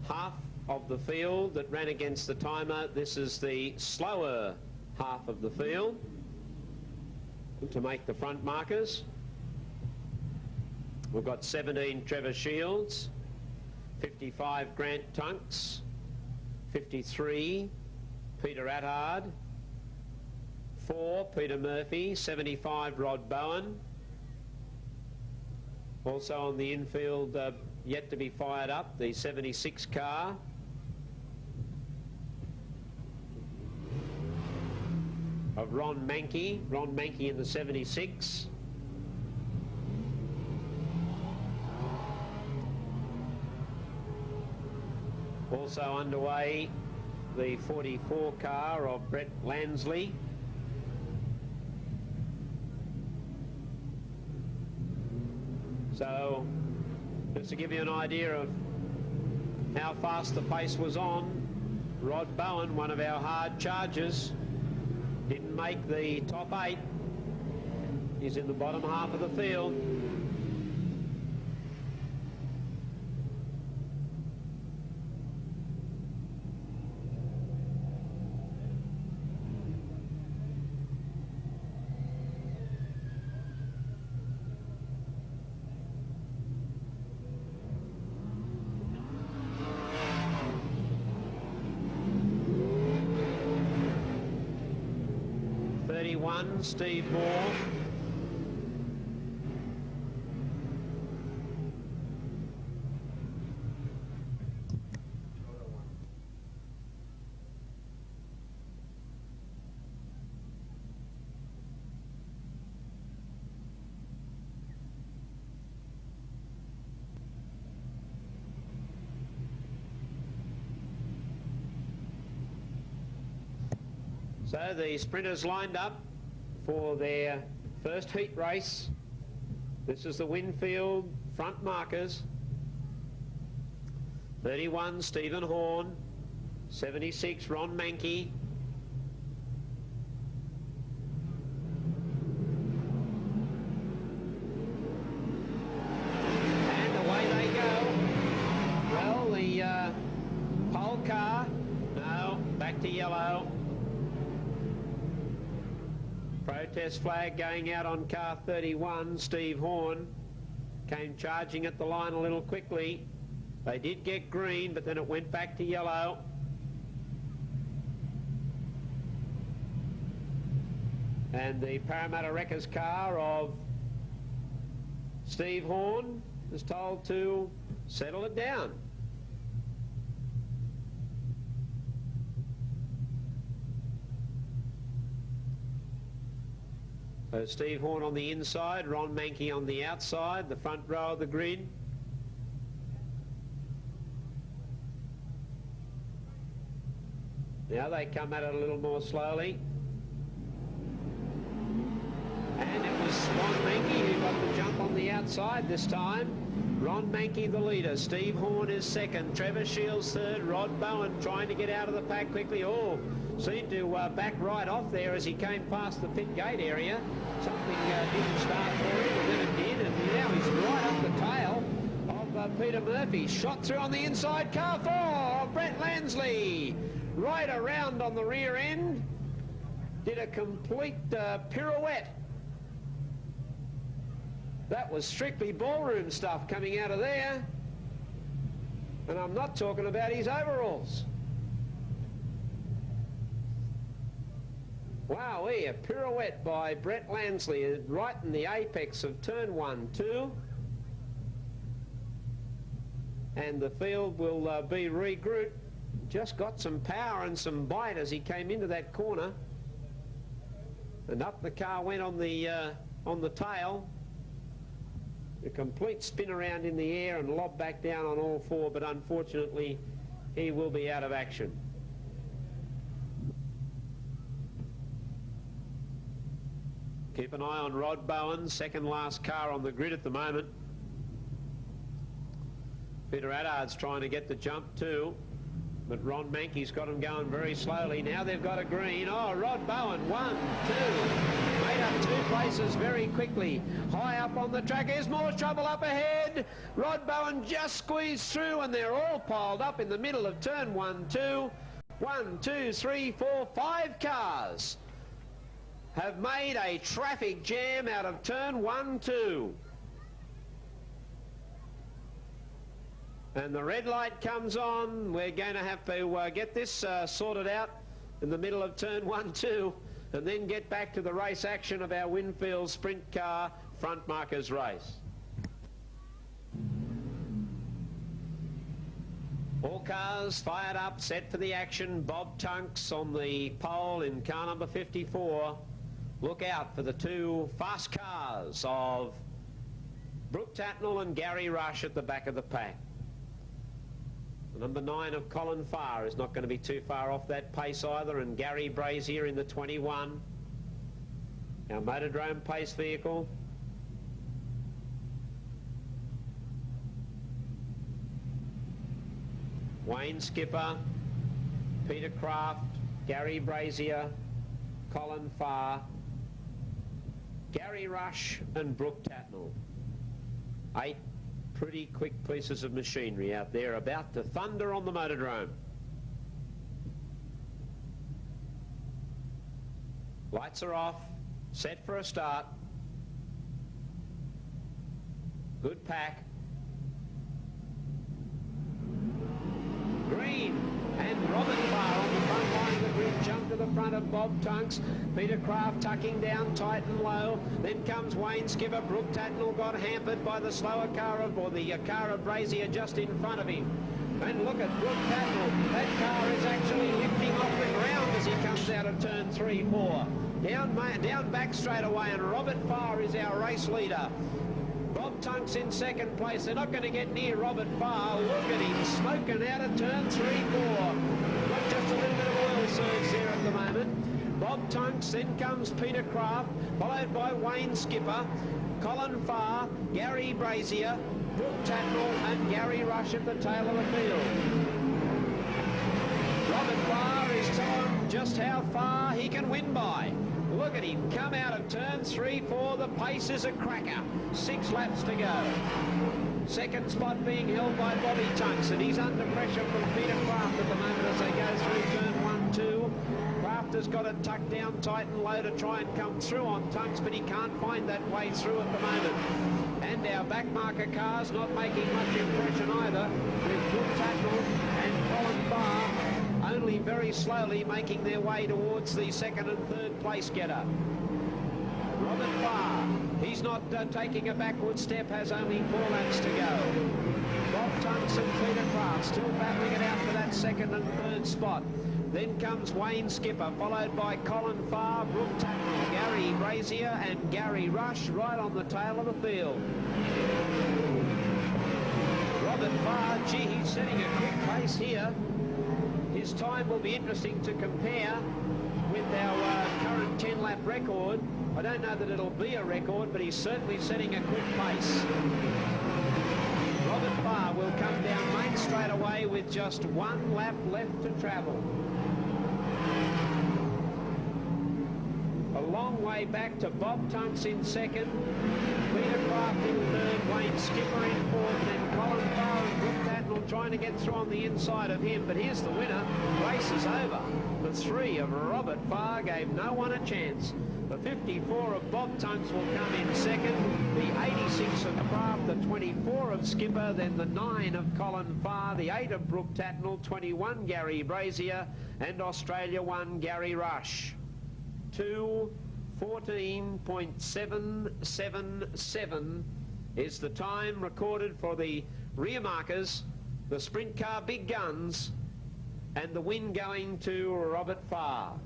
half of the field that ran against the timer. This is the slower half of the field to make the front markers. We've got 17 Trevor Shields, 55 Grant Tunks, 53 Peter Attard, 4 Peter Murphy, 75 Rod Bowen. Also on the infield, yet to be fired up, the 76 car. Of Ron Mankey in the 76. Also underway, the 44 car of Brett Lansley. So, just to give you an idea of how fast the pace was on, Rod Bowen, one of our hard chargers, didn't make the top 8. He's in the bottom half of the field. Steve Moore. So the sprinters lined up for their first heat race. This is the Winfield front markers. 31 Stephen Horn, 76 Ron Mankey, and away they go. Well, the pole car, no, back to yellow. Protest flag going out on car 31, Steve Horn. Came charging at the line a little quickly. They did get green, but then it went back to yellow. And the Parramatta Wreckers car of Steve Horn is told to settle it down. So Steve Horn on the inside, Ron Mankey on the outside, the front row of the grid. Now they come at it a little more slowly. And it was Ron Mankey who got the jump on the outside this time. Ron Mankey the leader, Steve Horn is second, Trevor Shields third, Rod Bowen trying to get out of the pack quickly. Oh, seemed to back right off there as he came past the pit gate area. Something didn't start for him, and then it did, and now he's right up the tail of Peter Murphy. Shot through on the inside, car 4 of Brett Lansley. Right around on the rear end. Did a complete pirouette. That was strictly ballroom stuff coming out of there. And I'm not talking about his overalls. Wowee, a pirouette by Brett Lansley right in the apex of turn 1, 2. And the field will be regrouped. Just got some power and some bite as he came into that corner. And up the car went on the tail. A complete spin around in the air and lob back down on all 4, but unfortunately he will be out of action. Keep an eye on Rod Bowen, second last car on the grid at the moment. Peter Attard's trying to get the jump too, But Ron Mankey's got them going very slowly. Now they've got a green. Oh, Rod Bowen, 1, 2. Made up 2 places very quickly. High up on the track. There's more trouble up ahead. Rod Bowen just squeezed through, and they're all piled up in the middle of turn 1, 2. 1, 2, 3, 4, 5 cars have made a traffic jam out of turn 1, 2. And the red light comes on. We're going to have to get this sorted out in the middle of turn 1, 2, and then get back to the race action of our Winfield Sprint Car Front Markers race. All cars fired up, set for the action. Bob Tunks on the pole in car number 54. Look out for the 2 fast cars of Brooke Tatnall and Gary Rush at the back of the pack. Number 9 of Colin Farr is not going to be too far off that pace either, and Gary Brazier in the 21. Our Motordrome pace vehicle. Wayne Skipper, Peter Kraft, Gary Brazier, Colin Farr, Gary Rush and Brooke Tatnall. 8 pretty quick pieces of machinery out there about to thunder on the Motordrome. Lights are off, set for a start. Good pack. Green and Robert Farr on the front line of the grid, jump to the front of Bob Tunks. Peter Kraft tucking down tight and low. Then comes Wayne Skipper. Brooke Tatnall got hampered by the slower car of, or the car of Brazier just in front of him. And look at Brooke Tatnall. That car is actually lifting off the ground as he comes out of turn 3, 4. Down back straight away, and Robert Farr is our race leader. Bob Tunks in second place. They're not going to get near Robert Farr. Look at him smoking out of turn 3, 4. Got just a little bit of oil surge there at the moment. Bob Tunks, then comes Peter Kraft, followed by Wayne Skipper, Colin Farr, Gary Brazier, Brooke Tatnall and Gary Rush at the tail of the field. Robert Farr is telling just how far he can win by. Look at him come out of turn 3, 4. The pace is a cracker. 6 laps to go. Second spot being held by Bobby Tunks, and he's under pressure from Peter Kraft at the moment as they go through turn 1, 2. Kraft has got it tucked down tight and low to try and come through on Tunks, but he can't find that way through at the moment. And our back marker cars not making much impression either, with Brooke Tatnall and Colin Farr only very slowly making their way towards the second and third place getter. Robert Farr, he's not taking a backward step, has only 4 laps to go. Bob Tunks and Peter Kraft still battling it out for that second and third spot. Then comes Wayne Skipper, followed by Colin Farr, Brooke Tatnall, Gary Brazier and Gary Rush right on the tail of the field. Robert Farr, gee, he's setting a quick pace here. His time will be interesting to compare with our current 10-lap record. I don't know that it'll be a record, but he's certainly setting a quick pace. Robert Farr will come down main straight away with just 1 lap left to travel. A long way back to Bob Tunks in second, Peter Kraft in third, Wayne Skipper in fourth, and Colin Farr and Brooke Tatnall trying to get through on the inside of him. But here's the winner. Race is over. The 3 of Robert Farr gave no one a chance. The 54 of Bob Tunks will come in second, the 86 of Kraft, the 24 of Skipper, then the 9 of Colin Farr, the 8 of Brooke Tatnall, 21 Gary Brazier, and Australia 1 Gary Rush. 2:14.777 is the time recorded for the rear markers, the sprint car big guns, and the win going to Robert Farr.